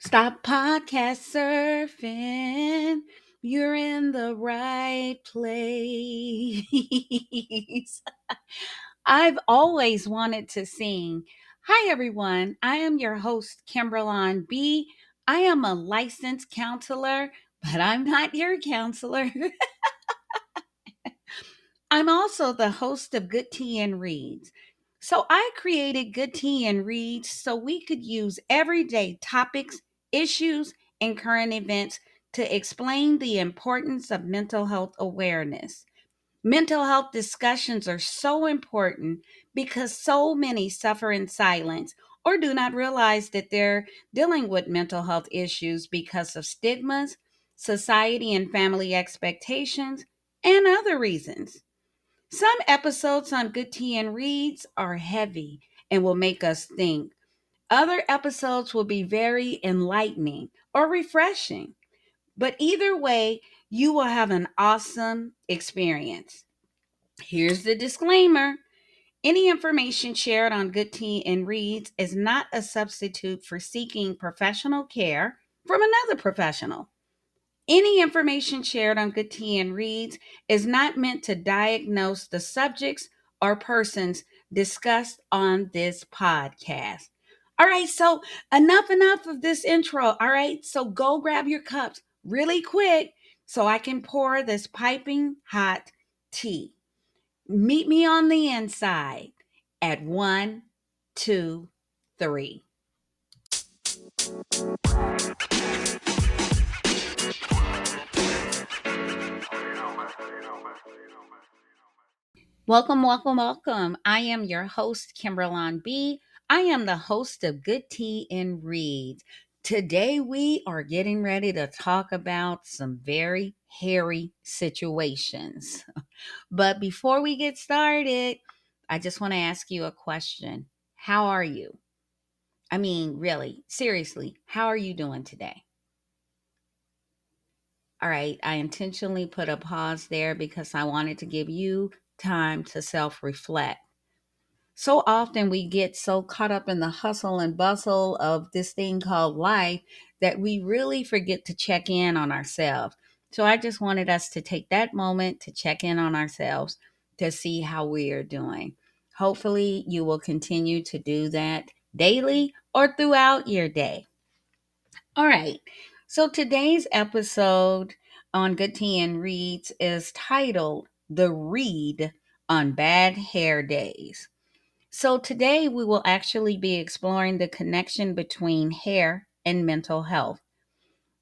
Stop podcast surfing. You're in the right place. I've always wanted to sing. Hi, everyone. I am your host, Kimbralon B. I am a licensed counselor, but I'm not your counselor. I'm also the host of Good Tea and Reads. So I created Good Tea and Reads so we could use everyday topics, issues, and current events to explain the importance of mental health awareness. Mental health discussions are so important because so many suffer in silence or do not realize that they're dealing with mental health issues because of stigmas, society and family expectations, and other reasons. Some episodes on Good Tea and Reads are heavy and will make us think. Other episodes will be very enlightening or refreshing. But either way, you will have an awesome experience. Here's the disclaimer. Any information shared on Good Tea and Reads is not a substitute for seeking professional care from another professional. Any information shared on Good Tea and Reads is not meant to diagnose the subjects or persons discussed on this podcast. All right, so enough of this intro. All right, so go grab your cups really quick so I can pour this piping hot tea. Meet me on the inside at one, two, three. Welcome. I am your host, Kimbralon B. I am the host of Good Tea and Reads. Today, we are getting ready to talk about some very hairy situations. But before we get started, I just want to ask you a question. How are you? I mean, really, seriously, how are you doing today? All right, I intentionally put a pause there because I wanted to give you time to self reflect. So often we get so caught up in the hustle and bustle of this thing called life that we really forget to check in on ourselves. So I just wanted us to take that moment to check in on ourselves to see how we are doing. Hopefully, you will continue to do that daily or throughout your day. All right. So today's episode on Good Tea and Reads is titled The Read on Bad Hair Days. So, today we will actually be exploring the connection between hair and mental health.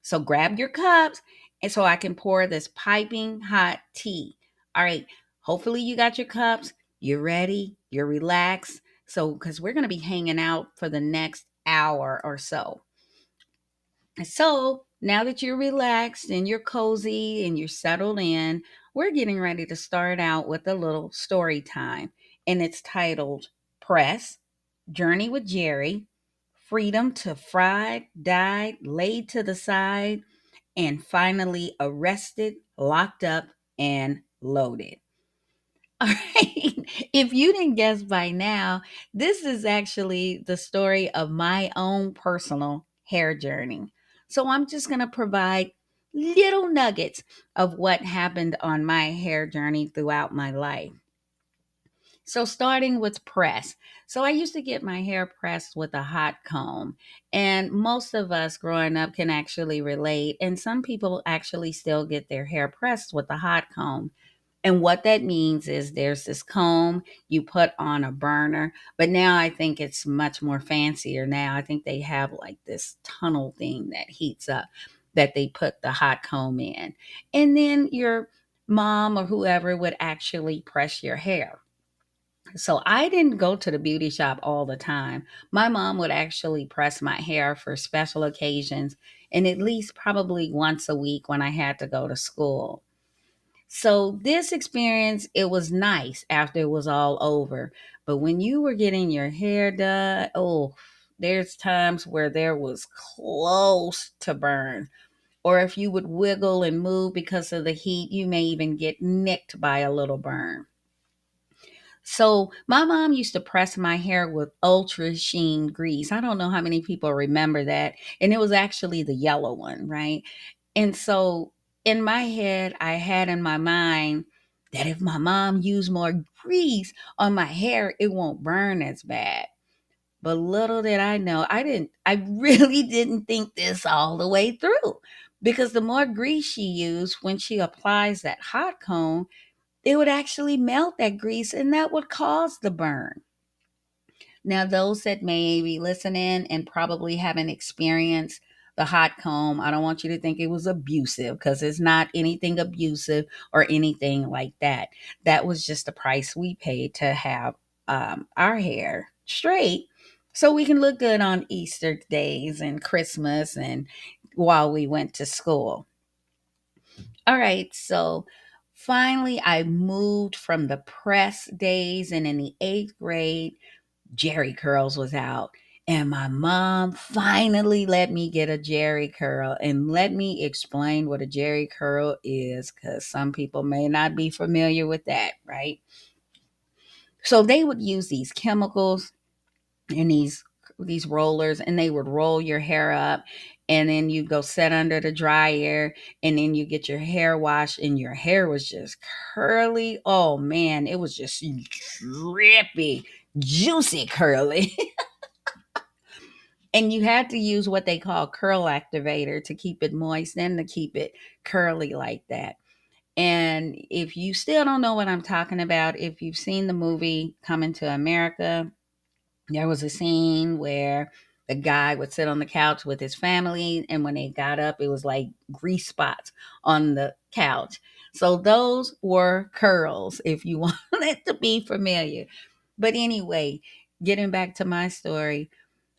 So, grab your cups and so I can pour this piping hot tea. All right, hopefully, you got your cups, you're ready, you're relaxed. So, because we're going to be hanging out for the next hour or so. So, now that you're relaxed and you're cozy and you're settled in, we're getting ready to start out with a little story time. And it's titled Press, Journey with Jerry, Freedom to Fried, Died, Laid to the Side, and finally arrested, locked up, and loaded. All right. If you didn't guess by now, this is actually the story of my own personal hair journey. So I'm just going to provide little nuggets of what happened on my hair journey throughout my life. So, starting with press. So, I used to get my hair pressed with a hot comb, and most of us growing up can actually relate. And some people actually still get their hair pressed with a hot comb. And what that means is there's this comb you put on a burner, but now I think it's much more fancier now. I think they have like this tunnel thing that heats up that they put the hot comb in. And then your mom or whoever would actually press your hair. So I didn't go to the beauty shop all the time. My mom would actually press my hair for special occasions and at least probably once a week when I had to go to school. So this experience, it was nice after it was all over. But when you were getting your hair done, oh, there's times where there was close to burn. Or if you would wiggle and move because of the heat, you may even get nicked by a little burn. So my mom used to press my hair with ultra sheen grease. I don't know how many people remember that. And it was actually the yellow one, right? And so in my head, I had in my mind that if my mom used more grease on my hair, it won't burn as bad. But little did I know, I really didn't think this all the way through. Because the more grease she used when she applies that hot comb, it would actually melt that grease and that would cause the burn. Now, those that may be listening and probably haven't experienced the hot comb, I don't want you to think it was abusive because it's not anything abusive or anything like that. That was just the price we paid to have our hair straight so we can look good on Easter days and Christmas and while we went to school. All right, so finally I moved from the press days, and in the eighth grade, Jerry curls was out. And my mom finally let me get a Jerry curl. And let me explain what a Jerry curl is, because some people may not be familiar with that, right? So they would use these chemicals and these rollers, and they would roll your hair up, and then you go sit under the dryer, and then you get your hair washed, and your hair was just curly. Oh man, it was just drippy, juicy curly. And you had to use what they call curl activator to keep it moist and to keep it curly like that. And if you still don't know what I'm talking about, if you've seen the movie Coming to America, there was a scene where the guy would sit on the couch with his family, and when they got up, it was like grease spots on the couch. So those were curls, if you wanted to be familiar. But anyway, getting back to my story,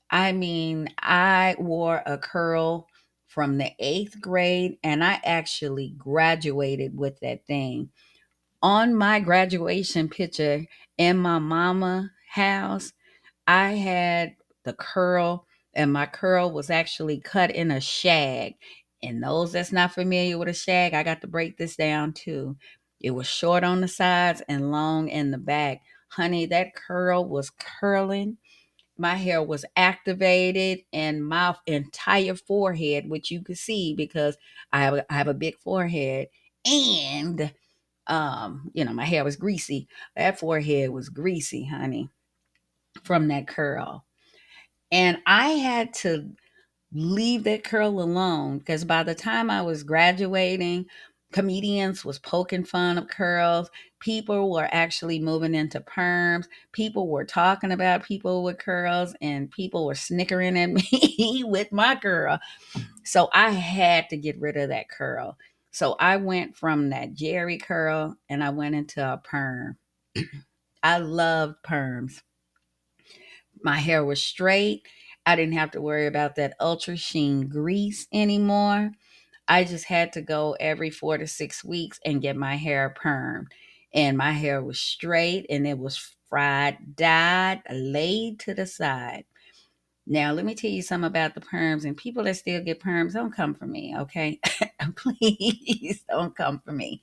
I mean, I wore a curl from the eighth grade, and I actually graduated with that thing. On my graduation picture in my mama house, I had the curl, and my curl was actually cut in a shag. And those that's not familiar with a shag, I got to break this down too. It was short on the sides and long in the back. Honey, that curl was curling. My hair was activated, and my entire forehead, which you could see because I have a big forehead, and my hair was greasy. That forehead was greasy, honey, from that curl. And I had to leave that curl alone because by the time I was graduating, comedians was poking fun of curls. People were actually moving into perms. People were talking about people with curls, and people were snickering at me with my curl. So I had to get rid of that curl. So I went from that Jerry curl and I went into a perm. I loved perms. My hair was straight. I didn't have to worry about that ultra sheen grease anymore. I just had to go every 4 to 6 weeks and get my hair permed. And my hair was straight and it was fried, dyed, laid to the side. Now, let me tell you something about the perms, and people that still get perms, don't come for me, okay? Please don't come for me.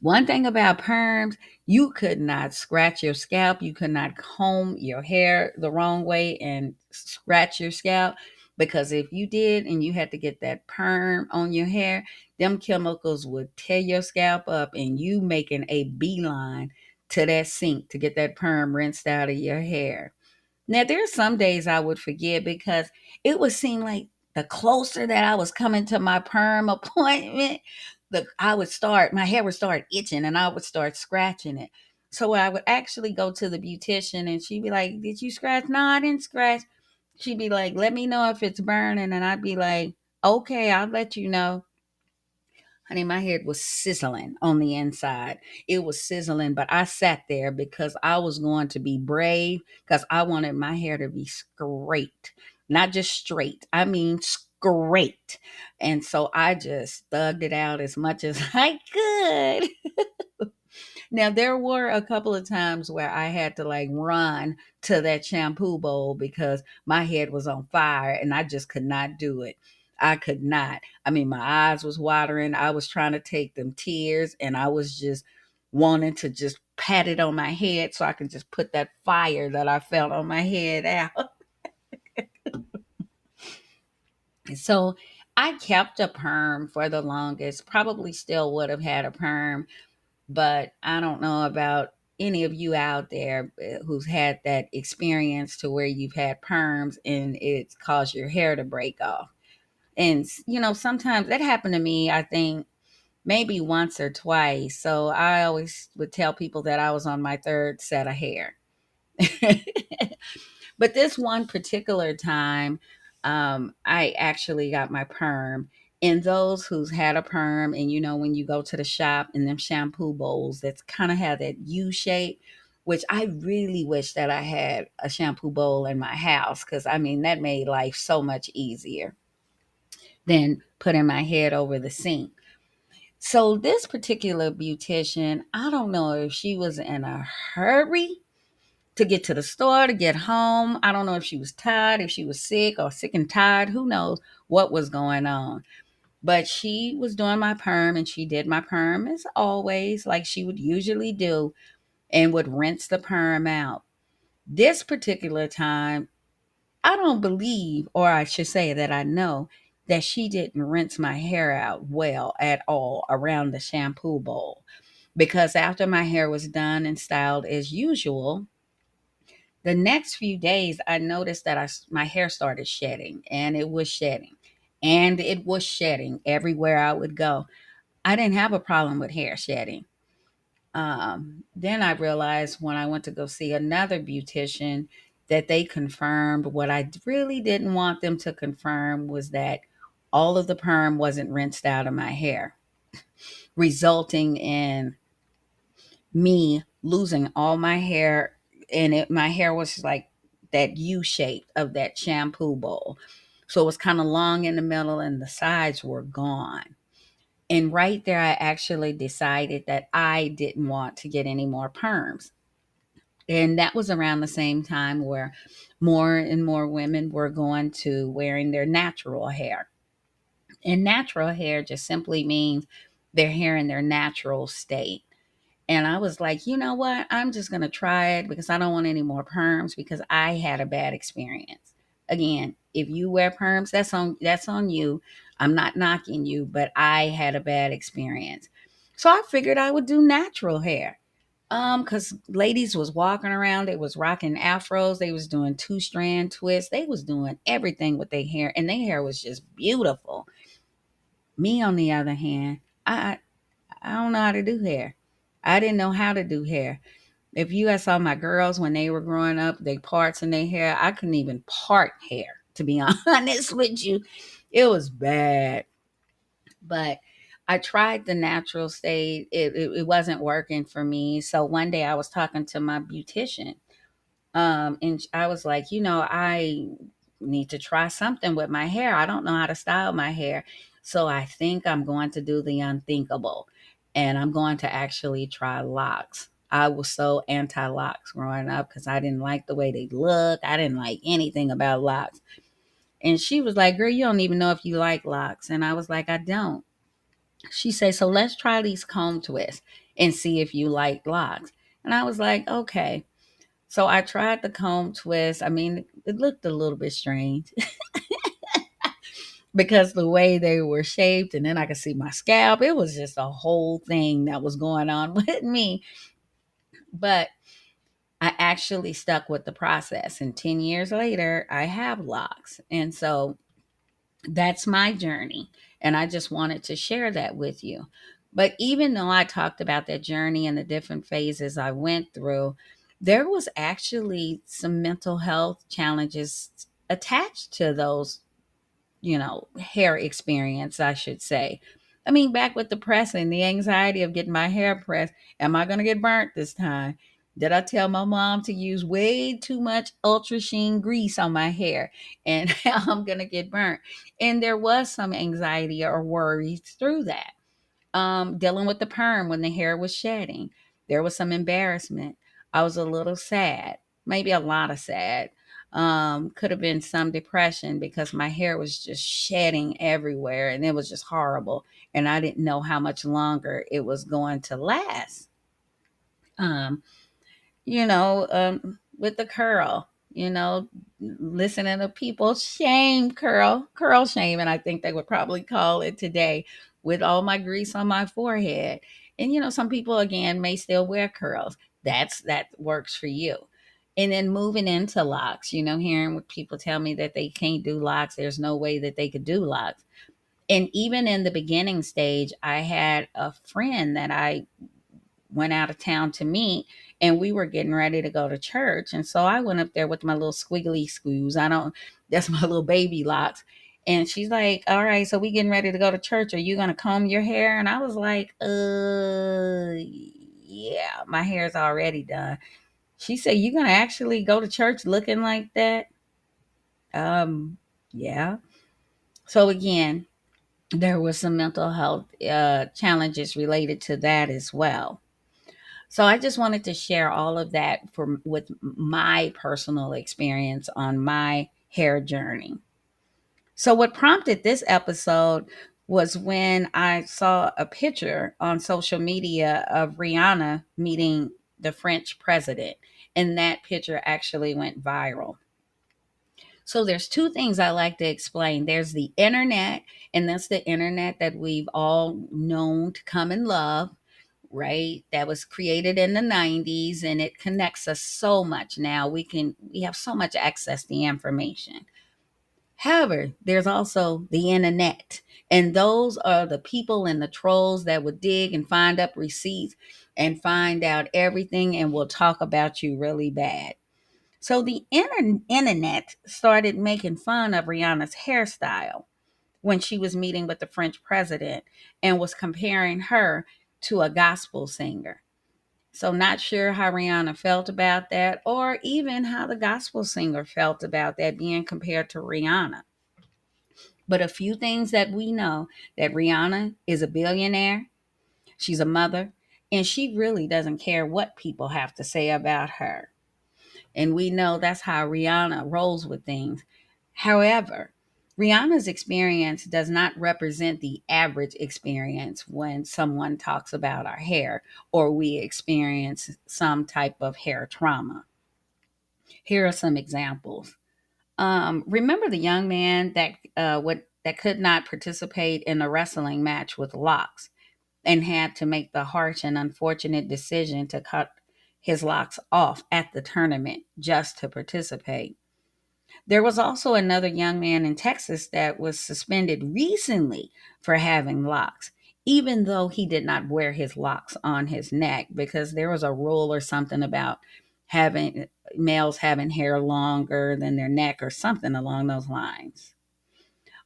One thing about perms, you could not scratch your scalp. You could not comb your hair the wrong way and scratch your scalp, because if you did and you had to get that perm on your hair, them chemicals would tear your scalp up and you making a beeline to that sink to get that perm rinsed out of your hair. Now, there's some days I would forget because it would seem like the closer that I was coming to my perm appointment, my hair would start itching and I would start scratching it. So I would actually go to the beautician and she'd be like, "Did you scratch?" "No, I didn't scratch." She'd be like, "Let me know if it's burning." And I'd be like, "Okay, I'll let you know." Honey, my head was sizzling on the inside. It was sizzling, but I sat there because I was going to be brave because I wanted my hair to be straight, not just straight. I mean, straight. And so I just thugged it out as much as I could. Now, there were a couple of times where I had to like run to that shampoo bowl because my head was on fire and I just could not do it. I could not. I mean, my eyes was watering. I was trying to take them tears and I was just wanting to just pat it on my head so I can just put that fire that I felt on my head out. So I kept a perm for the longest, probably still would have had a perm, but I don't know about any of you out there who's had that experience to where you've had perms and it's caused your hair to break off. And, sometimes that happened to me, I think maybe once or twice. So I always would tell people that I was on my third set of hair. But this one particular time, I actually got my perm. And those who's had a perm, and when you go to the shop and them shampoo bowls that's kind of have that U shape, which I really wish that I had a shampoo bowl in my house because I mean that made life so much easier than putting my head over the sink. So this particular beautician, I don't know if she was in a hurry to get to the store, to get home. I don't know if she was tired, if she was sick or sick and tired. Who knows what was going on? But she was doing my perm and she did my perm as always, like she would usually do, and would rinse the perm out. This particular time, I don't believe, or I should say that I know, that she didn't rinse my hair out well at all around the shampoo bowl. Because after my hair was done and styled as usual, the next few days I noticed that my hair started shedding and it was shedding and it was shedding everywhere I would go. I didn't have a problem with hair shedding. Then I realized when I went to go see another beautician that they confirmed what I really didn't want them to confirm was that all of the perm wasn't rinsed out of my hair, resulting in me losing all my hair. And my hair was like that U shape of that shampoo bowl. So it was kind of long in the middle and the sides were gone. And right there, I actually decided that I didn't want to get any more perms. And that was around the same time where more and more women were going to wearing their natural hair. And natural hair just simply means their hair in their natural state. And I was like, you know what? I'm just going to try it because I don't want any more perms because I had a bad experience. Again, if you wear perms, that's on you. I'm not knocking you, but I had a bad experience. So I figured I would do natural hair. Cuz ladies was walking around, they was rocking afros, they was doing two-strand twists, they was doing everything with their hair and their hair was just beautiful. Me on the other hand, I don't know how to do hair. I didn't know how to do hair. If you guys saw my girls when they were growing up, they parts in their hair, I couldn't even part hair, to be honest with you. It was bad. But I tried the natural state. It wasn't working for me. So one day I was talking to my beautician. And I was like, I need to try something with my hair. I don't know how to style my hair. So I think I'm going to do the unthinkable and I'm going to actually try locks. I was so anti locks growing up because I didn't like the way they look. I didn't like anything about locks. And she was like, girl, you don't even know if you like locks. And I was like, I don't. She said, so let's try these comb twists and see if you like locks. And I was like, okay. So I tried the comb twist. I mean, it looked a little bit strange because the way they were shaped, and then I could see my scalp. It was just a whole thing that was going on with me. But I actually stuck with the process. And 10 years later, I have locks. And so that's my journey. And I just wanted to share that with you. But even though I talked about that journey and the different phases I went through, there was actually some mental health challenges attached to those, hair experience, I should say. I mean, back with the pressing, the anxiety of getting my hair pressed. Am I going to get burnt this time? Did I tell my mom to use way too much ultra sheen grease on my hair and I'm going to get burnt? And there was some anxiety or worries through that. Dealing with the perm when the hair was shedding. There was some embarrassment. I was a little sad, maybe a lot of sad. Could have been some depression because my hair was just shedding everywhere and it was just horrible. And I didn't know how much longer it was going to last. Um, with the curl, listening to people shame curl shaming, I think they would probably call it today, with all my grease on my forehead. And, some people, again, may still wear curls. That works for you. And then moving into locks, hearing what people tell me that they can't do locks, there's no way that they could do locks. And even in the beginning stage, I had a friend that I went out of town to meet, and we were getting ready to go to church. And so I went up there with my little squiggly screws. That's my little baby locks. And she's like, all right, so we getting ready to go to church. Are you going to comb your hair? And I was like, yeah, my hair's already done. She said, you going to actually go to church looking like that? Yeah. So again, there was some mental health challenges related to that as well. So I just wanted to share all of that with my personal experience on my hair journey. So what prompted this episode was when I saw a picture on social media of Rihanna meeting the French president, and that picture actually went viral. So there's two things I like to explain. There's the internet, and that's the internet that we've all known to come and love, right? That was created in the 90s, and it connects us so much now. We have so much access to information. However, there's also the internet, and those are the people and the trolls that would dig and find up receipts and find out everything and will talk about you really bad. So the internet started making fun of Rihanna's hairstyle when she was meeting with the French president and was comparing her to a gospel singer. So, not sure how Rihanna felt about that, or even how the gospel singer felt about that being compared to Rihanna. But a few things that we know: that Rihanna is a billionaire, she's a mother, and she really doesn't care what people have to say about her. And we know that's how Rihanna rolls with things. However, Rihanna's experience does not represent the average experience when someone talks about our hair or we experience some type of hair trauma. Here are some examples. Remember the young man that could not participate in a wrestling match with locks and had to make the harsh and unfortunate decision to cut his locks off at the tournament just to participate. There was also another young man in Texas that was suspended recently for having locks, even though he did not wear his locks on his neck, because there was a rule or something about having males having hair longer than their neck or something along those lines.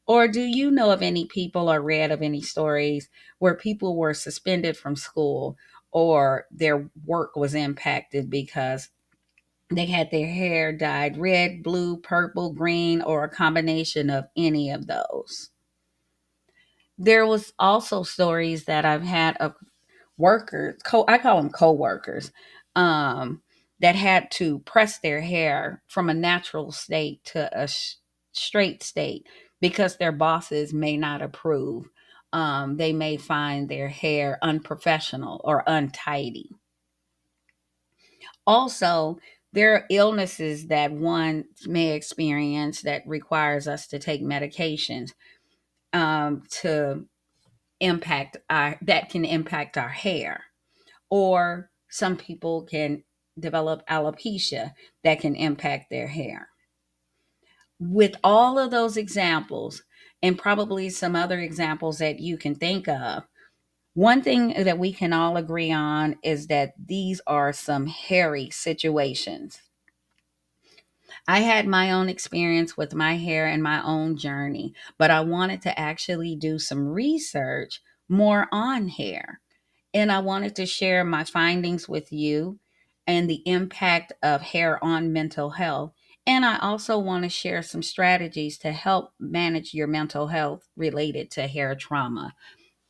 Or do you know of any people or read of any stories where people were suspended from school or their work was impacted because they had their hair dyed red, blue, purple, green, or a combination of any of those? There was also stories that I've had of workers, I call them co-workers, um, that had to press their hair from a natural state to a straight state because their bosses may not approve. They may find their hair unprofessional or untidy. Also, there are illnesses that one may experience that requires us to take medications to that can impact our hair. Or some people can develop alopecia that can impact their hair. With all of those examples, and probably some other examples that you can think of, one thing that we can all agree on is that these are some hairy situations. I had my own experience with my hair and my own journey, but I wanted to actually do some research more on hair. And I wanted to share my findings with you and the impact of hair on mental health. And I also want to share some strategies to help manage your mental health related to hair trauma.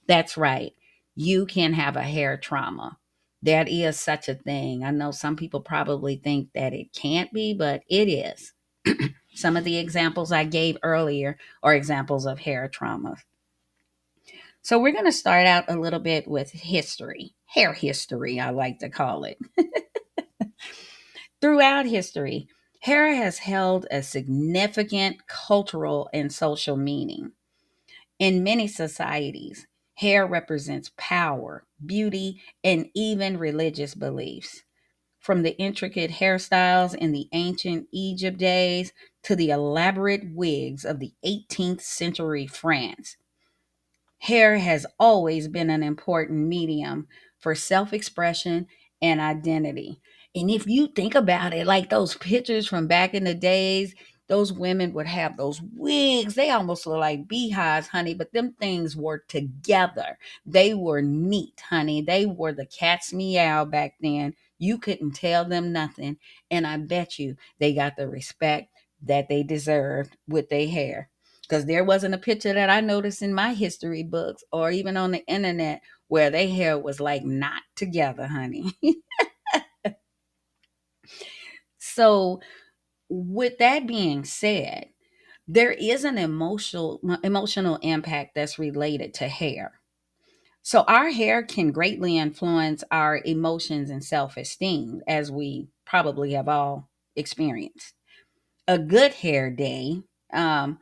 That's right. You can have a hair trauma. That is such a thing. I know some people probably think that it can't be, but it is. Some of the examples I gave earlier are examples of hair trauma. So we're going to start out a little bit with history, hair history, I like to call it. Throughout history, hair has held a significant cultural and social meaning. In many societies, hair represents power, beauty, and even religious beliefs. From the intricate hairstyles in the ancient Egypt days to the elaborate wigs of the 18th century France, hair has always been an important medium for self expression and identity. And if you think about it, like those pictures from back in the days, those women would have those wigs. They almost look like beehives, honey, but them things were together. They were neat, honey. They were the cat's meow back then. You couldn't tell them nothing. And I bet you they got the respect that they deserved with their hair, because there wasn't a picture that I noticed in my history books or even on the internet where their hair was like not together, honey. So, with that being said, there is an emotional impact that's related to hair. So, our hair can greatly influence our emotions and self esteem, as we probably have all experienced. A good hair day, um,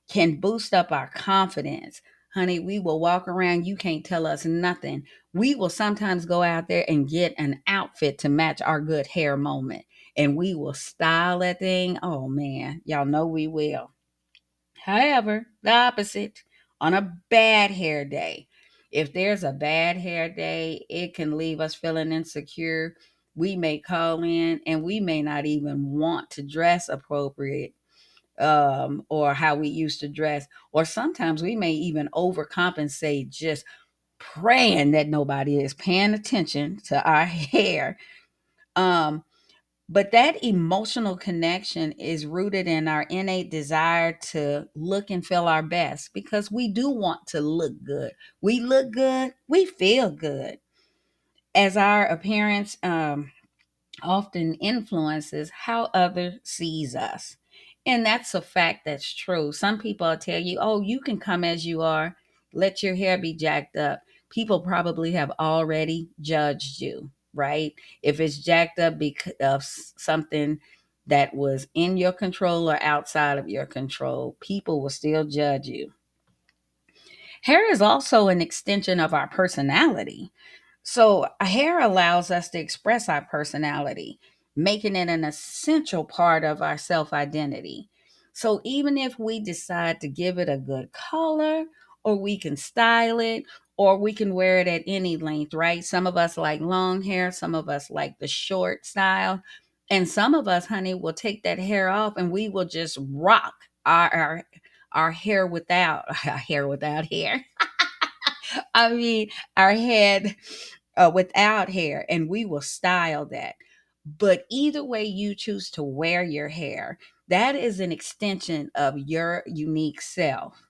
can boost up our confidence. Honey, we will walk around, you can't tell us nothing. We will sometimes go out there and get an outfit to match our good hair moment. And we will style that thing. Oh man, y'all know we will. However, the opposite, on a bad hair day. If there's a bad hair day, it can leave us feeling insecure. We may call in and we may not even want to dress appropriate, or how we used to dress. Or sometimes we may even overcompensate, just praying that nobody is paying attention to our hair. Um, but that emotional connection is rooted in our innate desire to look and feel our best, because we do want to look good. We look good, we feel good. As our appearance often influences how others sees us. And that's a fact that's true. Some people will tell you, oh, you can come as you are, let your hair be jacked up. People probably have already judged you, right? If it's jacked up because of something that was in your control or outside of your control, people will still judge you. Hair is also an extension of our personality. So, hair allows us to express our personality, making it an essential part of our self identity. So, even if we decide to give it a good color, or we can style it, or we can wear it at any length, right? Some of us like long hair, some of us like the short style, and some of us, honey, will take that hair off and we will just rock our hair without our hair without hair. I mean, our head without hair, and we will style that. But either way you choose to wear your hair, that is an extension of your unique self.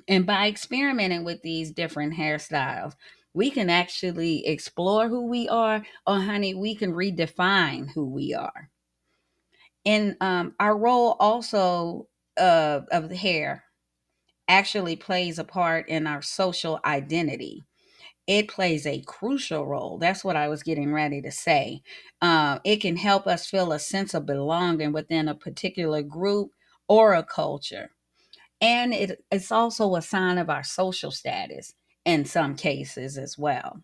And by experimenting with these different hairstyles, we can actually explore who we are, or honey, we can redefine who we are. And our role also of the hair actually plays a part in our social identity. It plays a crucial role. That's what I was getting ready to say. It can help us feel a sense of belonging within a particular group or a culture. And it's also a sign of our social status in some cases as well.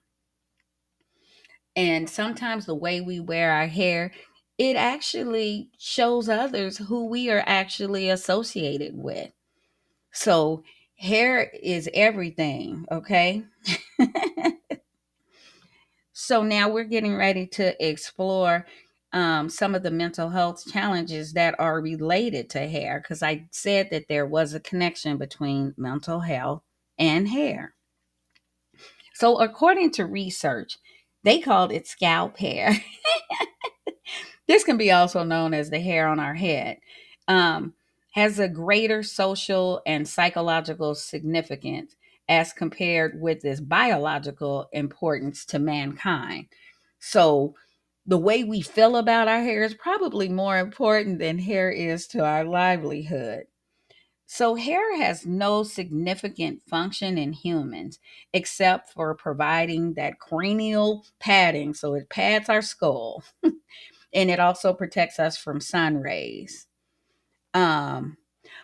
And sometimes the way we wear our hair, it actually shows others who we are actually associated with. So, hair is everything, okay? So now we're getting ready to explore some of the mental health challenges that are related to hair, because I said that there was a connection between mental health and hair. So, according to research, they called it scalp hair. This can be also known as the hair on our head. Um, has a greater social and psychological significance as compared with its biological importance to mankind. So, the way we feel about our hair is probably more important than hair is to our livelihood. So, hair has no significant function in humans except for providing that cranial padding. So, it pads our skull and it also protects us from sun rays. Um,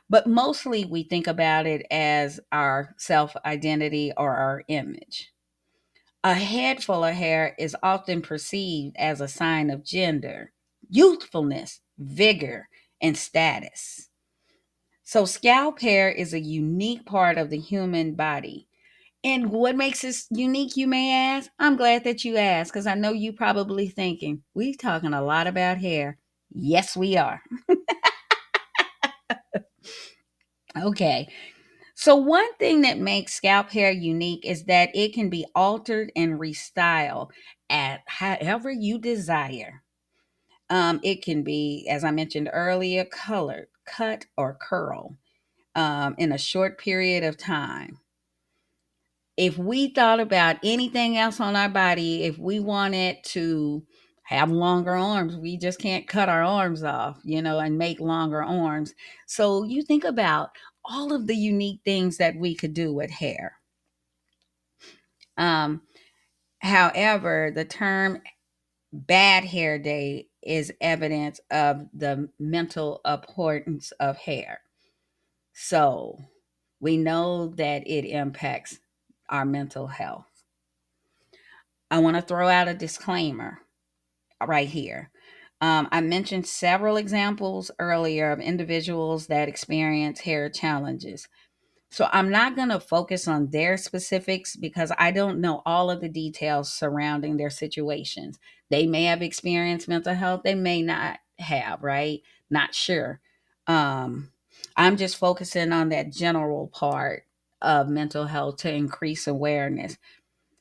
but mostly we think about it as our self identity or our image. A head full of hair is often perceived as a sign of gender, youthfulness, vigor, and status. So, scalp hair is a unique part of the human body. And what makes this unique, you may ask? I'm glad that you asked because I know you probably thinking, we talking a lot about hair. Yes, we are. Okay. So, one thing that makes scalp hair unique is that it can be altered and restyled at however you desire. It can be, as I mentioned earlier, colored, cut, or curl in a short period of time. If we thought about anything else on our body, if we wanted to have longer arms, we just can't cut our arms off, and make longer arms. So you think about all of the unique things that we could do with hair. Um, However, the term bad hair day is evidence of the mental importance of hair. So we know that it impacts our mental health. I want to throw out a disclaimer right here. I mentioned several examples earlier of individuals that experience hair challenges. So I'm not going to focus on their specifics because I don't know all of the details surrounding their situations. They may have experienced mental health, they may not have, right? Not sure. Um, I'm just focusing on that general part of mental health to increase awareness.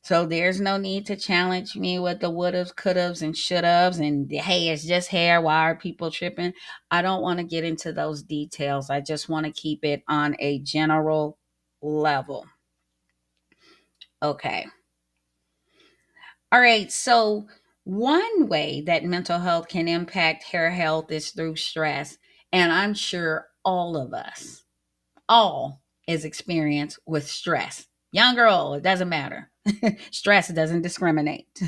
So there's no need to challenge me with the would-haves, could-haves, and should-haves, and hey, it's just hair. Why are people tripping? I don't want to get into those details. I just want to keep it on a general level. Okay. All right. So one way that mental health can impact hair health is through stress. And I'm sure all of us, all is experienced with stress. Young or old, it doesn't matter. Stress doesn't discriminate.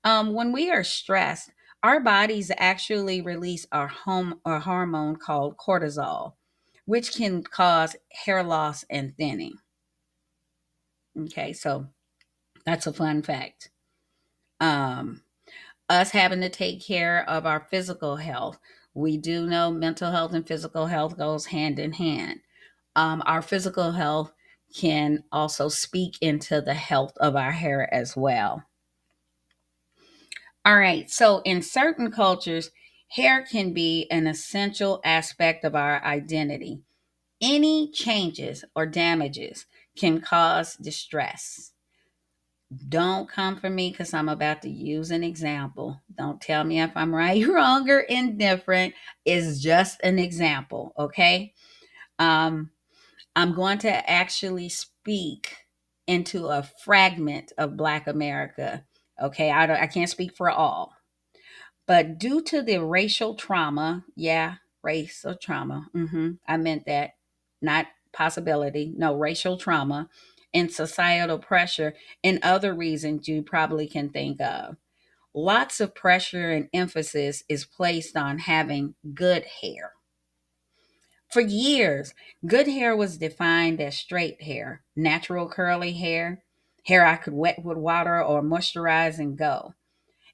When we are stressed, our bodies actually release a hormone called cortisol, which can cause hair loss and thinning. Okay, so that's a fun fact. Um, Us having to take care of our physical health, we do know mental health and physical health goes hand in hand. Our physical health can also speak into the health of our hair as well. All right. So, in certain cultures, hair can be an essential aspect of our identity. Any changes or damages can cause distress. Don't come for me because I'm about to use an example. Don't tell me if I'm right, wrong, or indifferent. It's just an example. Okay. Um, I'm going to actually speak into a fragment of Black America. Okay. I can't speak for all. But due to the racial trauma, yeah, racial trauma, I meant that, not possibility, no, racial trauma, and societal pressure and other reasons you probably can think of. Lots of pressure and emphasis is placed on having good hair. For years, good hair was defined as straight hair, natural curly hair, hair I could wet with water or moisturize and go.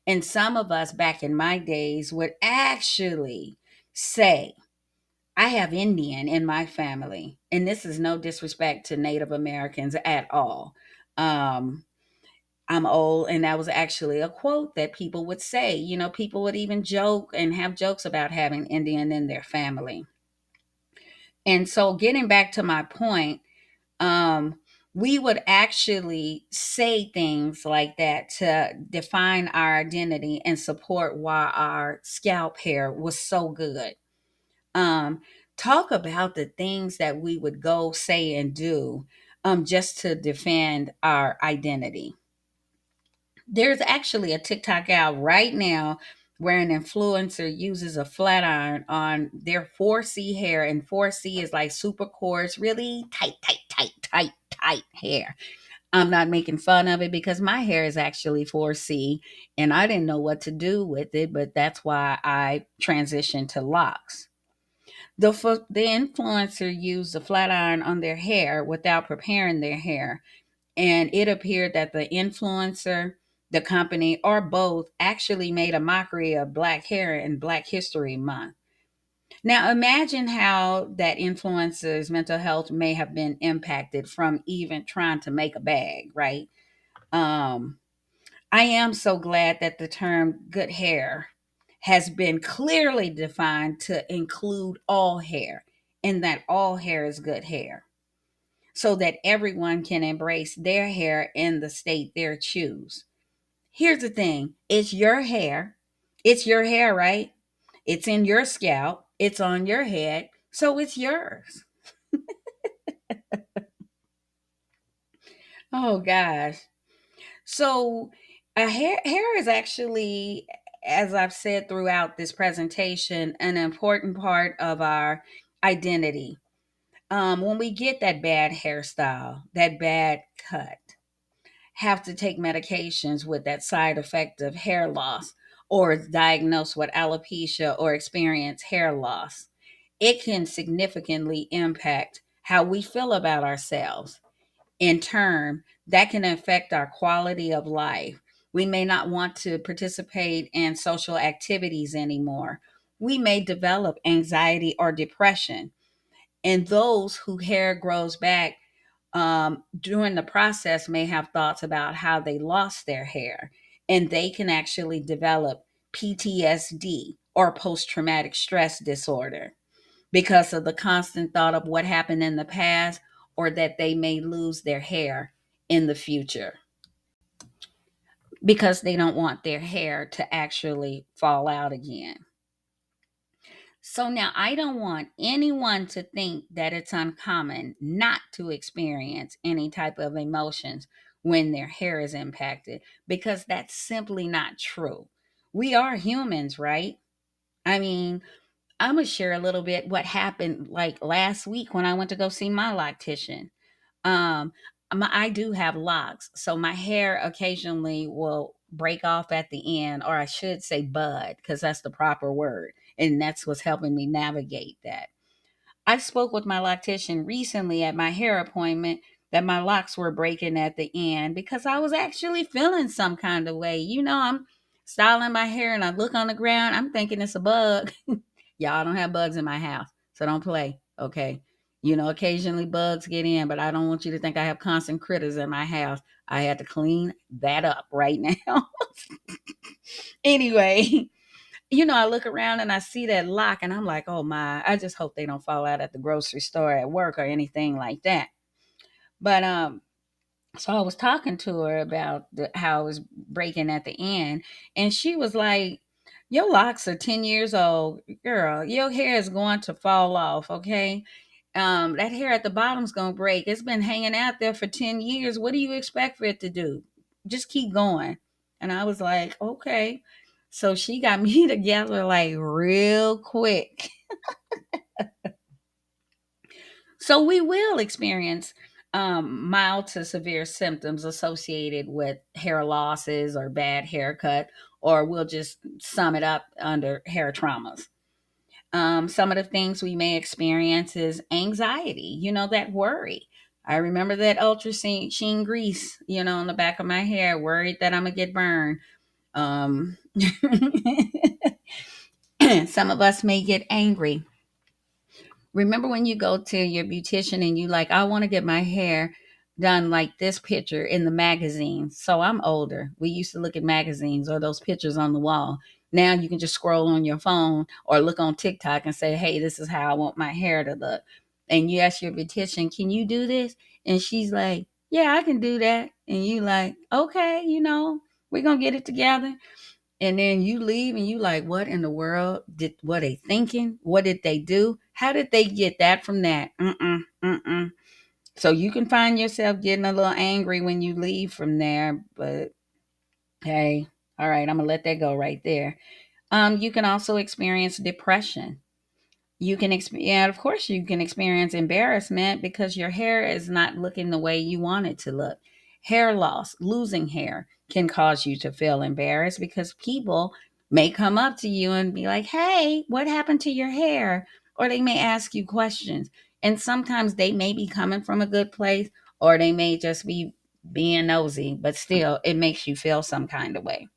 And some of us back in my days would actually say, I have Indian in my family. And this is no disrespect to Native Americans at all. Um, I'm old, and that was actually a quote that people would say. People would even joke and have jokes about having Indian in their family. And so, getting back to my point, um, we would actually say things like that to define our identity and support why our scalp hair was so good. Um, Talk about the things that we would go say and do just to defend our identity. There's actually a TikTok out right now where an influencer uses a flat iron on their 4C hair, and 4C is like super coarse, really tight, tight, tight, tight, tight hair. I'm not making fun of it because my hair is actually 4C and I didn't know what to do with it, but that's why I transitioned to locks. The influencer used a flat iron on their hair without preparing their hair. And it appeared that the influencer, the company, or both actually made a mockery of Black hair in Black History Month. Now, imagine how that influencer's mental health may have been impacted from even trying to make a bag, right? Um, I am so glad that the term good hair has been clearly defined to include all hair, and that all hair is good hair, so that everyone can embrace their hair in the state they choose. Here's the thing, it's your hair. It's your hair, right? It's in your scalp, it's on your head, so it's yours. Oh gosh. So, hair is actually, as I've said throughout this presentation, an important part of our identity. When we get that bad hairstyle, that bad cut, have to take medications with that side effect of hair loss, or is diagnosed with alopecia or experience hair loss, it can significantly impact how we feel about ourselves. In turn, that can affect our quality of life. We may not want to participate in social activities anymore. We may develop anxiety or depression. And those who hair grows back during the process may have thoughts about how they lost their hair, and they can actually develop PTSD or post traumatic stress disorder because of the constant thought of what happened in the past, or that they may lose their hair in the future because they don't want their hair to actually fall out again. So now I don't want anyone to think that it's uncommon not to experience any type of emotions when their hair is impacted, because that's simply not true. We are humans, right? I mean, I'm gonna share a little bit what happened like last week when I went to go see my loctician. Um, I do have locks, so my hair occasionally will break off at the end, or I should say bud, because that's the proper word, and that's what's helping me navigate that. I spoke with my loctician recently at my hair appointment that my locks were breaking at the end because I was actually feeling some kind of way. I'm styling my hair and I look on the ground, I'm thinking it's a bug. Y'all, I don't have bugs in my house, so don't play, okay? Occasionally bugs get in, but I don't want you to think I have constant critters in my house. I had to clean that up right now. Anyway, I look around and I see that lock and I'm like, oh my, I just hope they don't fall out at the grocery store, at work, or anything like that. But so I was talking to her about how it was breaking at the end, and she was like, your locks are 10 years old. Girl, your hair is going to fall off, okay? That hair at the bottom's going to break. It's been hanging out there for 10 years. What do you expect for it to do? Just keep going. And I was like, okay. So she got me together like real quick. So we will experience mild to severe symptoms associated with hair losses or bad haircut, or we'll just sum it up under hair traumas. Some of the things we may experience is anxiety, that worry. I remember that ultra sheen grease, on the back of my hair, worried that I'm going to get burned. Um, some of us may get angry. Remember when you go to your beautician and you like, I want to get my hair done like this picture in the magazine. So I'm older. We used to look at magazines or those pictures on the wall. Now you can just scroll on your phone or look on TikTok and say, hey, this is how I want my hair to look. And you ask your beautician, can you do this? And she's like, yeah, I can do that. And you like, okay, we're going to get it together. And then you leave and you like, what in the world were they thinking? What did they do? How did they get that from that? Mm-mm. So you can find yourself getting a little angry when you leave from there, but hey, all right, I'm gonna let that go right there. You can also experience depression. Yeah, of course, you can experience embarrassment because your hair is not looking the way you want it to look. Hair loss, losing hair can cause you to feel embarrassed because people may come up to you and be like, "Hey, what happened to your hair?" Or they may ask you questions. And sometimes they may be coming from a good place or they may just be being nosy, but still, it makes you feel some kind of way.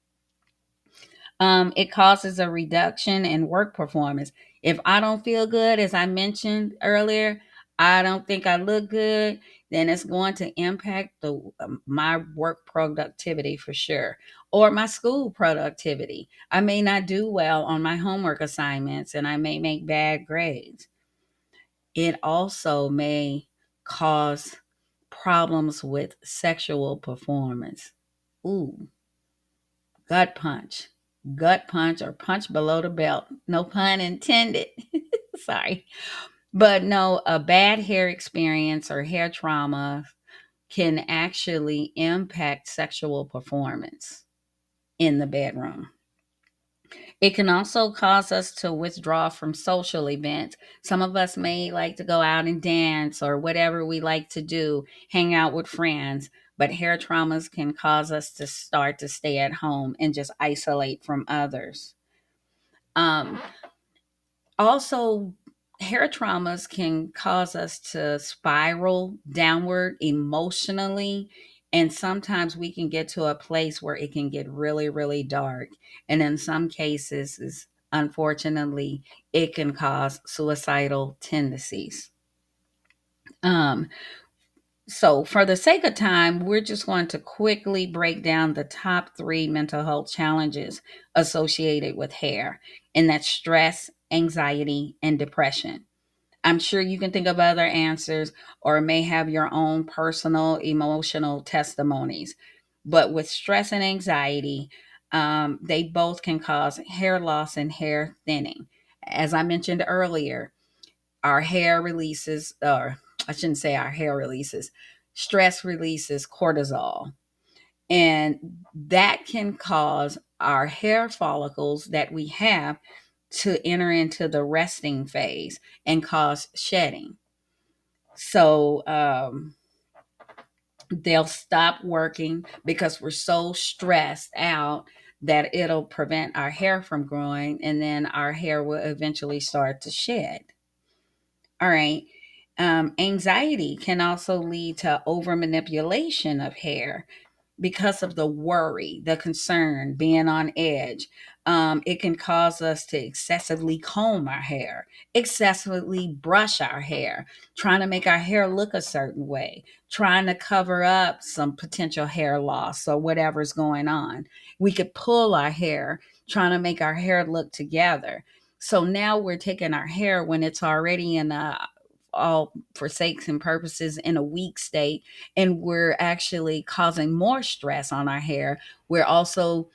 It causes a reduction in work performance. If I don't feel good, as I mentioned earlier, I don't think I look good, then it's going to impact my work productivity for sure, or my school productivity. I may not do well on my homework assignments, and I may make bad grades. It also may cause problems with sexual performance. Ooh, gut punch. Gut punch or punch below the belt. No pun intended. Sorry. But no, a bad hair experience or hair trauma can actually impact sexual performance in the bedroom. It can also cause us to withdraw from social events. Some of us may like to go out and dance or whatever we like to do, hang out with friends, but hair traumas can cause us to start to stay at home and just isolate from others. Um, Also, hair traumas can cause us to spiral downward emotionally. And sometimes we can get to a place where it can get really, really dark. And in some cases, unfortunately, it can cause suicidal tendencies. Um, so, for the sake of time, we're just going to quickly break down the top three mental health challenges associated with hair, and that's stress, anxiety, and depression. I'm sure you can think of other answers or may have your own personal emotional testimonies. But with stress and anxiety, they both can cause hair loss and hair thinning. As I mentioned earlier, our hair releases, or I shouldn't say our hair releases, stress releases cortisol. And that can cause our hair follicles that we have to enter into the resting phase and cause shedding. So they'll stop working because we're so stressed out that it'll prevent our hair from growing, and then our hair will eventually start to shed. All right. Anxiety can also lead to over manipulation of hair because of the worry, the concern, being on edge. It can cause us to excessively comb our hair, excessively brush our hair, trying to make our hair look a certain way, trying to cover up some potential hair loss or whatever's going on. We could pull our hair, trying to make our hair look together. So now we're taking our hair when it's already in all for sakes and purposes in a weak state, and we're actually causing more stress on our hair. We're also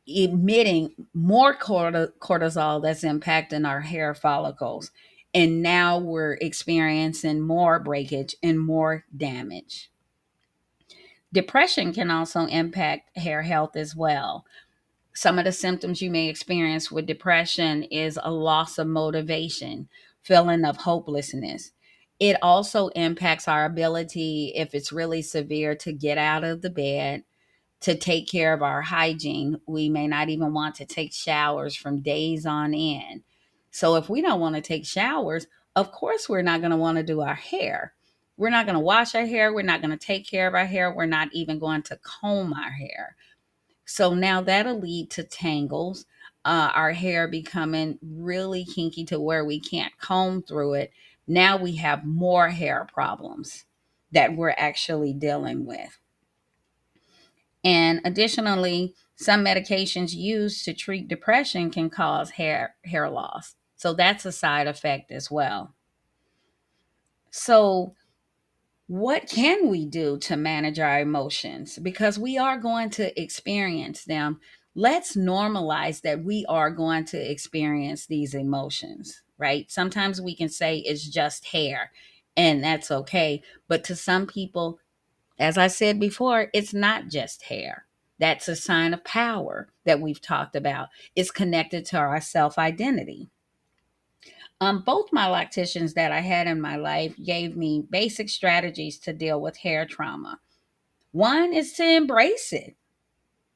emitting more cortisol that's impacting our hair follicles, and now we're experiencing more breakage and more damage. Depression can also impact hair health as well. Some of the symptoms you may experience with depression is a loss of motivation, feeling of hopelessness. It also impacts our ability, if it's really severe, to get out of the bed, to take care of our hygiene. We may not even want to take showers from days on end. So if we don't want to take showers, of course we're not going to want to do our hair. We're not going to wash our hair. We're not going to take care of our hair. We're not even going to comb our hair. So now that'll lead to tangles, our hair becoming really kinky to where we can't comb through it. Now we have more hair problems that we're actually dealing with. And additionally, some medications used to treat depression can cause hair loss. So that's a side effect as well. So what can we do to manage our emotions? Because we are going to experience them. Let's normalize that we are going to experience these emotions, right? Sometimes we can say it's just hair, and that's okay. But to some people, as I said before, it's not just hair. That's a sign of power that we've talked about. It's connected to our self identity. Both my lacticians that I had in my life gave me basic strategies to deal with hair trauma. One is to embrace it.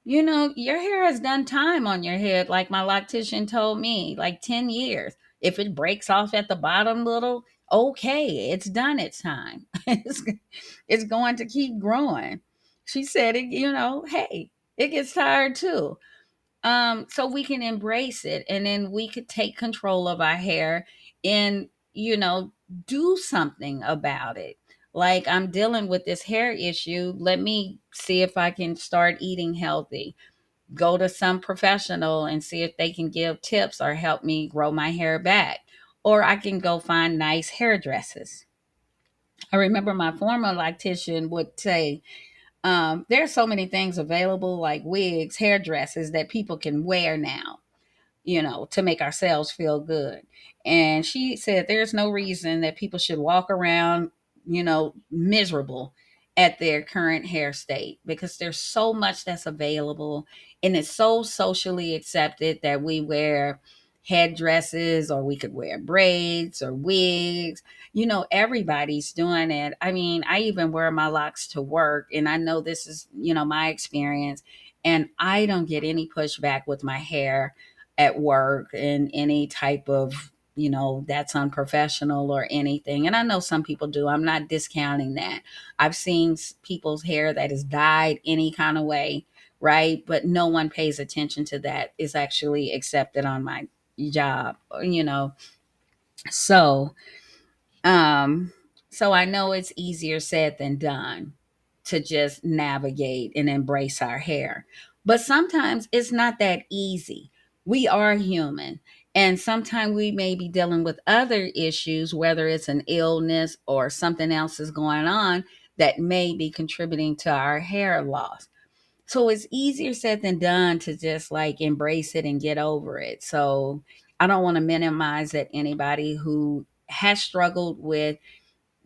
You know, your hair has done time on your head, like my lactician told me, like 10 years. If it breaks off at the bottom little, okay, it's done its time. It's going to keep growing. She said it, you know, hey, it gets tired too. So we can embrace it, and then we could take control of our hair and, you know, do something about it. Like, I'm dealing with this hair issue. Let me see if I can start eating healthy. Go to some professional and see if they can give tips or help me grow my hair back. Or I can go find nice hairdressers. I remember my former lactician would say, there are so many things available, like wigs, hairdressers that people can wear now, you know, to make ourselves feel good. And she said there's no reason that people should walk around, you know, miserable at their current hair state, because there's so much that's available, and it's so socially accepted that we wear headdresses, or we could wear braids or wigs. You know, everybody's doing it. I mean, I even wear my locks to work, and I know this is, you know, my experience, and I don't get any pushback with my hair at work and any type of, you know, that's unprofessional or anything. And I know some people do. I'm not discounting that. I've seen people's hair that is dyed any kind of way, right? But no one pays attention to that. Is actually accepted on my job, you know. So um, so I know it's easier said than done to just navigate and embrace our hair. But sometimes it's not that easy. We are human. And sometimes we may be dealing with other issues, whether it's an illness or something else is going on that may be contributing to our hair loss. So it's easier said than done to just like embrace it and get over it. So I don't want to minimize that anybody who has struggled with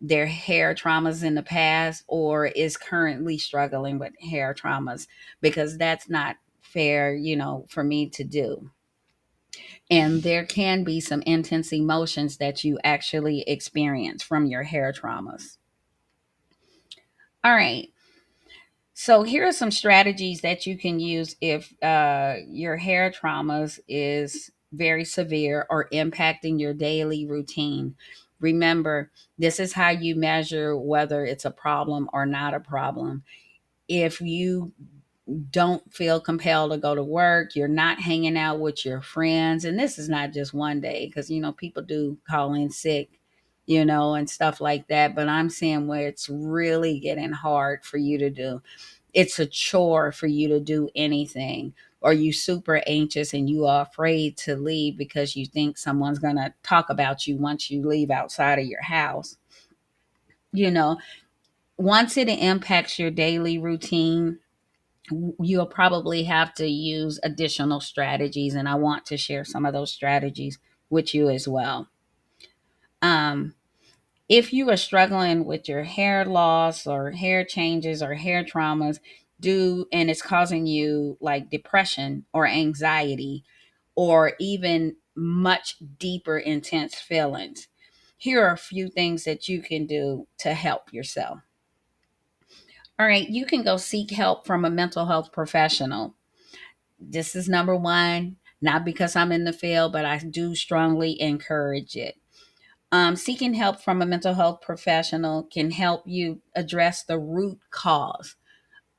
their hair traumas in the past or is currently struggling with hair traumas, because that's not fair, you know, for me to do. And there can be some intense emotions that you actually experience from your hair traumas. All right. So here are some strategies that you can use if your hair traumas is very severe or impacting your daily routine. Remember, this is how you measure whether it's a problem or not a problem. If you don't feel compelled to go to work, you're not hanging out with your friends, and this is not just one day, because, you know, people do call in sick, you know, and stuff like that. But I'm saying where it's really getting hard for you to do, it's a chore for you to do anything, or you super anxious and you are afraid to leave because you think someone's going to talk about you once you leave outside of your house. You know, once it impacts your daily routine, you'll probably have to use additional strategies, and I want to share some of those strategies with you as well. um, if you are struggling with your hair loss or hair changes or hair traumas, do and it's causing you like depression or anxiety or even much deeper intense feelings, here are a few things that you can do to help yourself. All right, you can go seek help from a mental health professional. This is number one, not because I'm in the field, but I do strongly encourage it. Seeking help from a mental health professional can help you address the root cause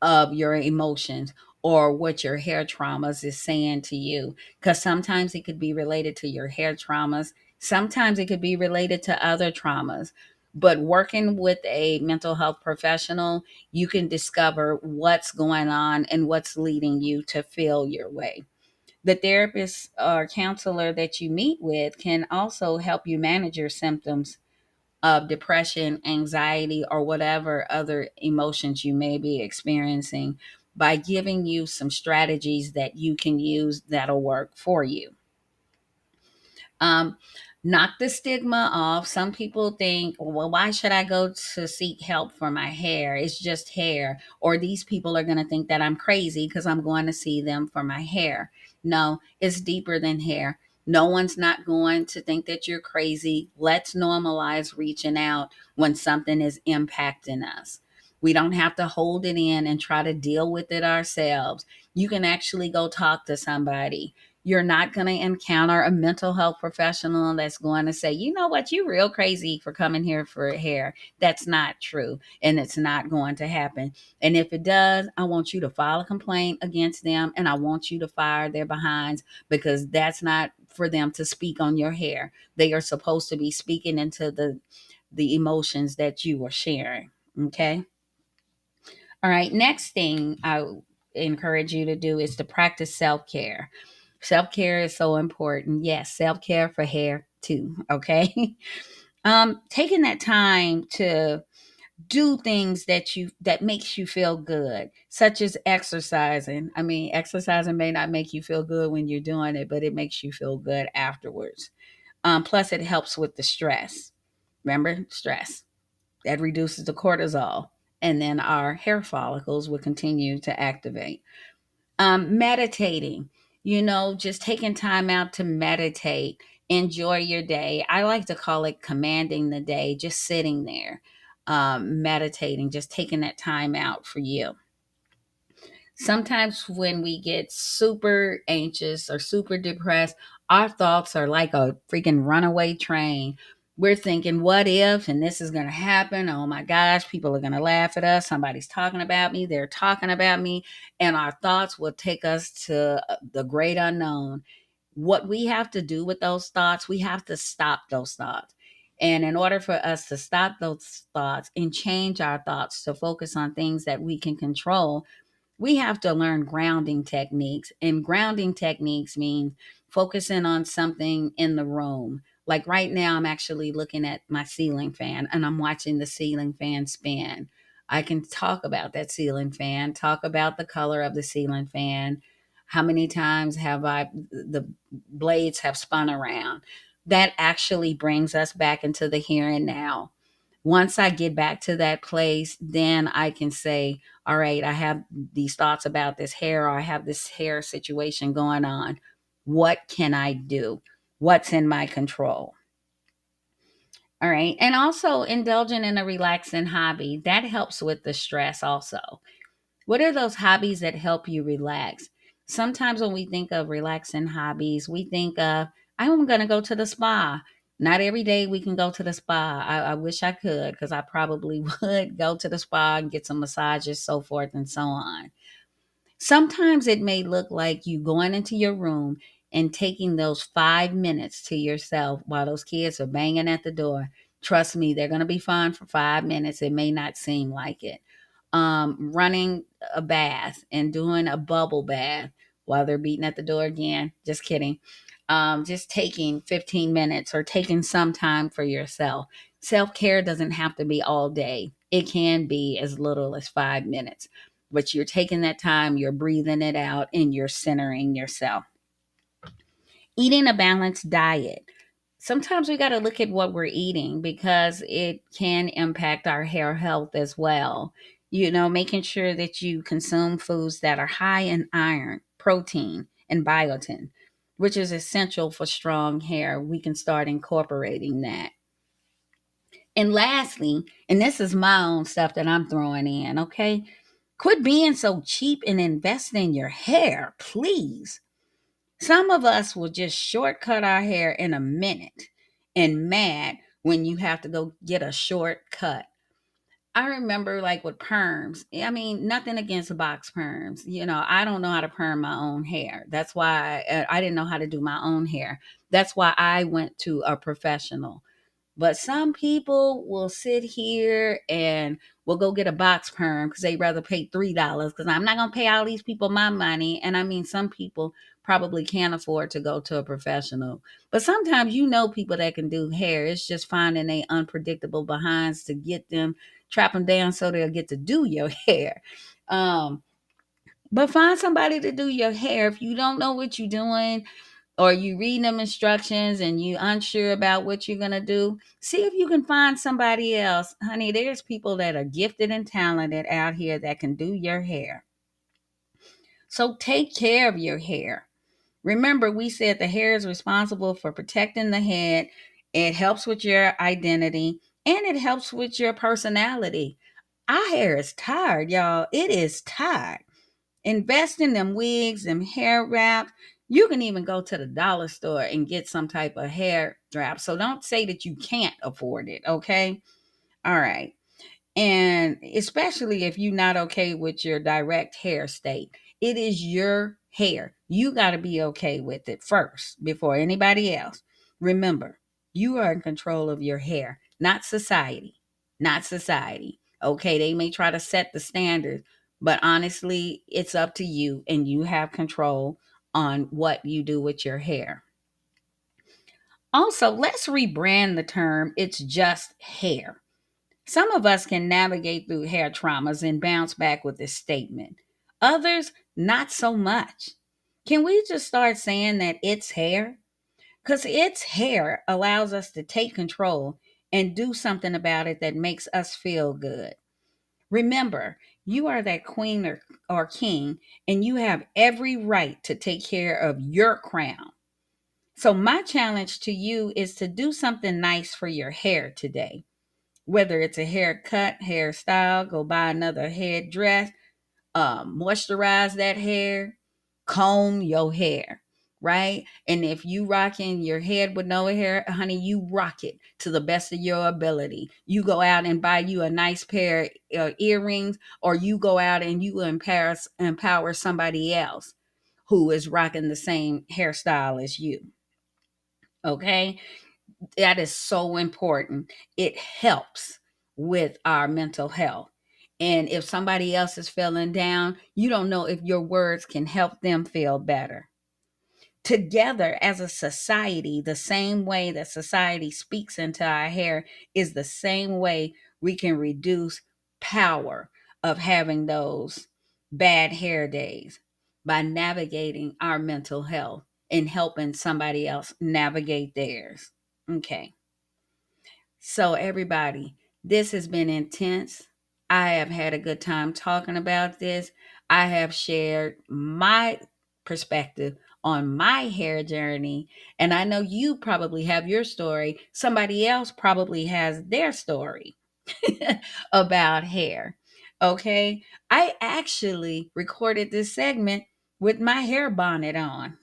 of your emotions or what your hair traumas is saying to you. Because sometimes it could be related to your hair traumas, sometimes it could be related to other traumas. But working with a mental health professional, you can discover what's going on and what's leading you to feel your way. The therapist or counselor that you meet with can also help you manage your symptoms of depression, anxiety, or whatever other emotions you may be experiencing by giving you some strategies that you can use that'll work for you. Um, Knock the stigma off. Some people think, well, why should I go to seek help for my hair? It's just hair. Or these people are going to think that I'm crazy because I'm going to see them for my hair. No, it's deeper than hair. No one's not going to think that you're crazy. Let's normalize reaching out when something is impacting us. We don't have to hold it in and try to deal with it ourselves. You can actually go talk to somebody. You're not going to encounter a mental health professional that's going to say, you know what, you're real crazy for coming here for hair. That's not true. And it's not going to happen. And if it does, I want you to file a complaint against them, and I want you to fire their behinds, because that's not for them to speak on your hair. They are supposed to be speaking into the emotions that you are sharing. Okay. All right. Next thing I encourage you to do is to practice self-care. Self-care is so important. Yes, self-care for hair too. Okay. Taking that time to do things that makes you feel good, such as exercising. I mean, exercising may not make you feel good when you're doing it, but it makes you feel good afterwards. Plus, it helps with the stress. Remember, stress that reduces the cortisol, and then our hair follicles will continue to activate. Meditating, just taking time out to meditate, enjoy your day. I like to call it commanding the day, just sitting there, meditating, just taking that time out for you. Sometimes when we get super anxious or super depressed, our thoughts are like a freaking runaway train. We're thinking, what if, and this is going to happen? Oh my gosh, people are going to laugh at us. Somebody's talking about me. They're talking about me. And our thoughts will take us to the great unknown. What we have to do with those thoughts, we have to stop those thoughts. And in order for us to stop those thoughts and change our thoughts to focus on things that we can control, we have to learn grounding techniques. And grounding techniques mean focusing on something in the room. Like right now, I'm actually looking at my ceiling fan and I'm watching the ceiling fan spin. I can talk about that ceiling fan, talk about the color of the ceiling fan. How many times have the blades have spun around? That actually brings us back into the here and now. Once I get back to that place, then I can say, all right, I have these thoughts about this hair, or I have this hair situation going on. What can I do? What's in my control? All right. And also indulging in a relaxing hobby. That helps with the stress also. What are those hobbies that help you relax? Sometimes when we think of relaxing hobbies, we think of, I'm going to go to the spa. Not every day we can go to the spa. I wish I could, because I probably would go to the spa and get some massages, so forth and so on. Sometimes it may look like you going into your room and taking those 5 minutes to yourself while those kids are banging at the door. Trust me, they're going to be fine for 5 minutes. It may not seem like it. Running a bath and doing a bubble bath while they're beating at the door again. Just kidding. Just taking 15 minutes or taking some time for yourself. Self care doesn't have to be all day, it can be as little as 5 minutes. But you're taking that time, you're breathing it out, and you're centering yourself. Eating a balanced diet. Sometimes we got to look at what we're eating because it can impact our hair health as well. Making sure that you consume foods that are high in iron, protein, and biotin, which is essential for strong hair. We can start incorporating that. And lastly, and this is my own stuff that I'm throwing in, okay? Quit being so cheap and invest in your hair, please. Some of us will just shortcut our hair in a minute and mad when you have to go get a shortcut. I remember like with perms. I mean, nothing against box perms. I don't know how to perm my own hair. That's why I didn't know how to do my own hair. That's why I went to a professional. But some people will sit here and will go get a box perm because they rather pay $3, because I'm not going to pay all these people my money. And I mean, some people probably can't afford to go to a professional. But sometimes people that can do hair. It's just finding they unpredictable behinds to get them, trap them down so they'll get to do your hair. But find somebody to do your hair. If you don't know what you're doing, or you reading them instructions and you unsure about what you're going to do, see if you can find somebody else. Honey, there's people that are gifted and talented out here that can do your hair. So take care of your hair. Remember, we said the hair is responsible for protecting the head. It helps with your identity and it helps with your personality. Our hair is tired, y'all. It is tired. Invest in them wigs, them hair wraps. You can even go to the dollar store and get some type of hair wrap. So don't say that you can't afford it, okay? All right. And especially if you're not okay with your direct hair state, it is your hair. You got to be okay with it first before anybody else. Remember, you are in control of your hair, not society. Not society. Okay, they may try to set the standards, but honestly, it's up to you and you have control on what you do with your hair. Also, let's rebrand the term it's just hair. Some of us can navigate through hair traumas and bounce back with this statement. Others, not so much. Can we just start saying that it's hair? Because it's hair allows us to take control and do something about it that makes us feel good. Remember, you are that queen or king, and you have every right to take care of your crown. So, my challenge to you is to do something nice for your hair today. Whether it's a haircut, hairstyle, go buy another headdress, moisturize that hair, comb your hair, right? And if you rocking your head with no hair, honey, you rock it to the best of your ability. You go out and buy you a nice pair of earrings, or you go out and you empower somebody else who is rocking the same hairstyle as you. Okay, that is so important. It helps with our mental health. And if somebody else is feeling down, you don't know if your words can help them feel better. Together as a society, the same way that society speaks into our hair is the same way we can reduce power of having those bad hair days by navigating our mental health and helping somebody else navigate theirs. Okay. So, everybody, this has been intense. I have had a good time talking about this. I have shared my perspective on my hair journey, and I know you probably have your story. Somebody else probably has their story about hair. Okay. I actually recorded this segment with my hair bonnet on.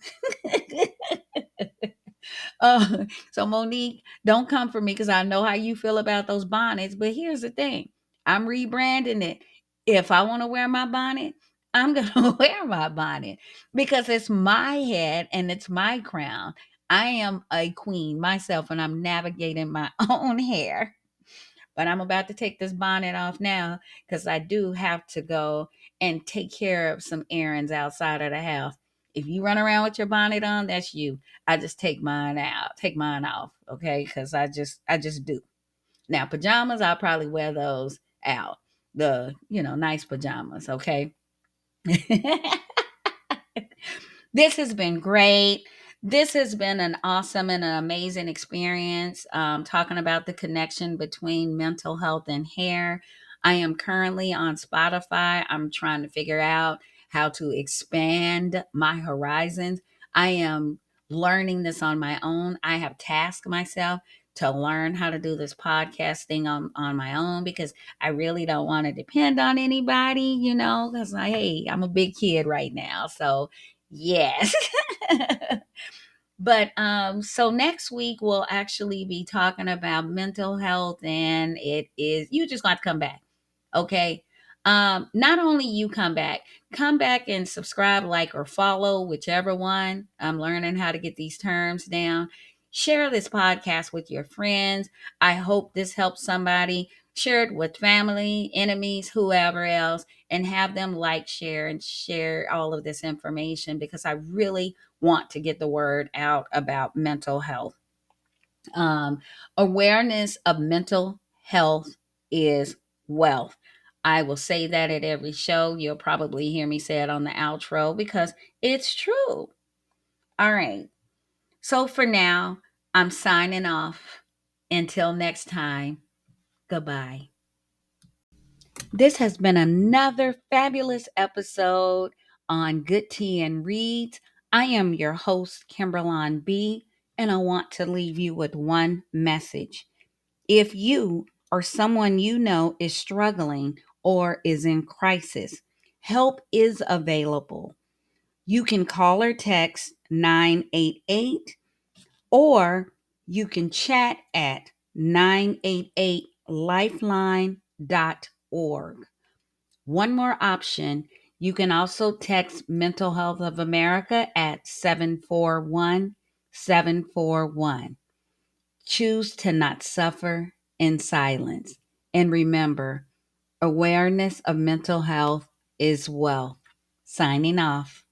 So Monique, don't come for me because I know how you feel about those bonnets. But here's the thing: I'm rebranding it. If I want to wear my bonnet, I'm gonna wear my bonnet because it's my head and it's my crown. I am a queen myself, and I'm navigating my own hair. But I'm about to take this bonnet off now because I do have to go and take care of some errands outside of the house. If you run around with your bonnet on, that's you. I just take mine off, okay? Because I just do. Now pajamas, I'll probably wear those out. The nice pajamas, okay? This has been great. This has been an awesome and an amazing experience talking about the connection between mental health and hair. I am currently on Spotify. I'm trying to figure out how to expand my horizons. I am learning this on my own. I have tasked myself to learn how to do this podcasting on my own because I really don't want to depend on anybody, because hey, I'm a big kid right now. So yes. But so next week we'll actually be talking about mental health, and it is you just got to come back. Okay. Not only you come back and subscribe, like, or follow, whichever one. I'm learning how to get these terms down. Share this podcast with your friends. I hope this helps somebody. Share it with family, enemies, whoever else, and have them like, share, and share all of this information because I really want to get the word out about mental health. Um, Awareness of mental health is wealth. I will say that at every show. You'll probably hear me say it on the outro because it's true. All right. So for now, I'm signing off. Until next time, goodbye. This has been another fabulous episode on Good Tea and Reads. I am your host, Kimbralon B, and I want to leave you with one message. If you or someone you know is struggling or is in crisis, help is available. You can call or text 988, or you can chat at 988lifeline.org. One more option, you can also text Mental Health of America at 741-741. Choose to not suffer in silence. And remember, awareness of mental health is wealth. Signing off.